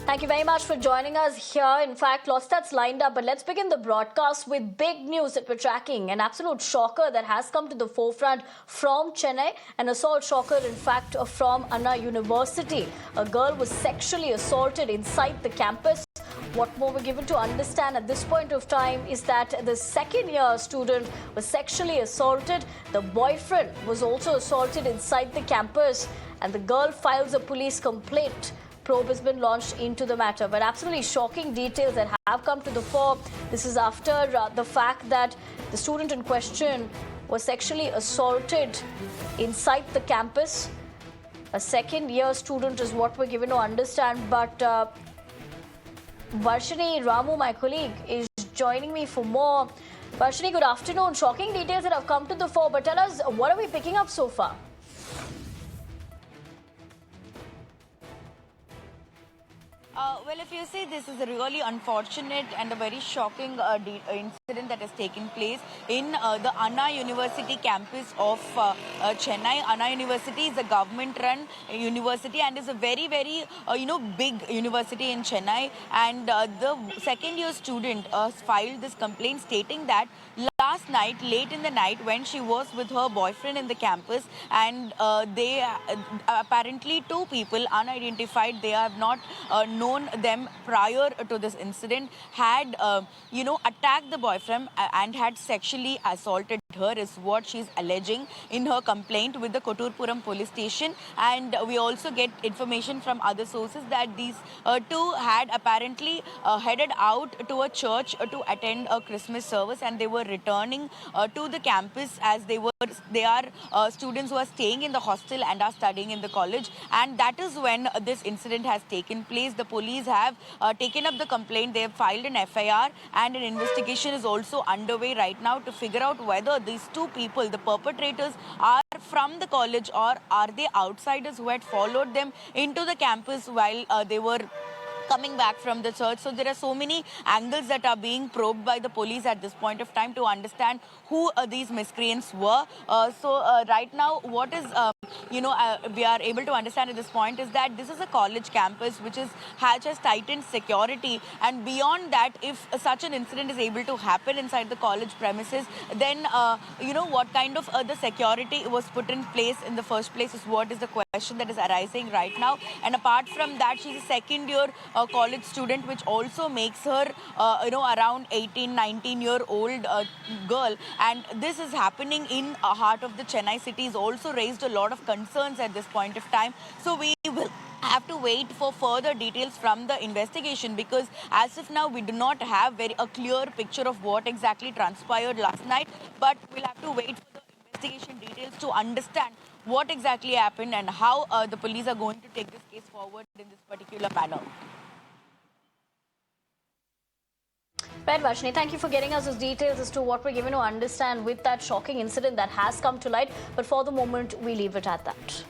Thank you very much for joining us here. In fact, lots that's lined up, but let's begin the broadcast with big news that we're tracking. An absolute shocker that has come to the forefront from Chennai. An assault shocker, in fact, from Anna University. A girl was sexually assaulted inside the campus. What more we're given to understand at this point of time is that the second-year student was sexually assaulted. The boyfriend was also assaulted inside the campus, and the girl files a police complaint. Probe has been launched into the matter, but absolutely shocking details that have come to the fore. This is after the fact that the student in question was sexually assaulted inside the campus. A second-year student is what we're given to understand, but Varshini Ramu, my colleague, is joining me for more. Varshini, good afternoon. Shocking details that have come to the fore, but tell us, what are we picking up so far? Well, if you see, this is a really unfortunate and a very shocking incident that has taken place in the Anna University campus of Chennai. Anna University is a government-run university and is a very, very, big university in Chennai. And the second-year student filed this complaint stating that last night, late in the night, when she was with her boyfriend in the campus, and they apparently two people unidentified, they have not known them prior to this incident, had attacked the boyfriend and had sexually assaulted her, is what she's alleging in her complaint with the Koturpuram police station. And we also get information from other sources that these two had apparently headed out to a church to attend a Christmas service, and they were returning to the campus as they are students who are staying in the hostel and are studying in the college. And that is when this incident has taken place. The police have taken up the complaint. They have filed an FIR, and an investigation is also underway right now to figure out whether these two people, the perpetrators, are from the college or are they outsiders who had followed them into the campus while they were coming back from the church. So there are so many angles that are being probed by the police at this point of time to understand who these miscreants were. Right now, what is we are able to understand at this point is that this is a college campus which has tightened security, and beyond that, if such an incident is able to happen inside the college premises, then what kind of the security was put in place in the first place is what is the question that is arising right now. And apart from that, she's a second year college student, which also makes her around 18-19-year-old girl, and this is happening in a heart of the Chennai city is also raised a lot of concerns at this point of time. So we will have to wait for further details from the investigation, because as of now we do not have a clear picture of what exactly transpired last night, but we'll have to wait for the investigation details to understand what exactly happened and how the police are going to take this case forward in this particular manner. Right, Varshini, thank you for getting us those details as to what we're given to understand with that shocking incident that has come to light. But for the moment, we leave it at that.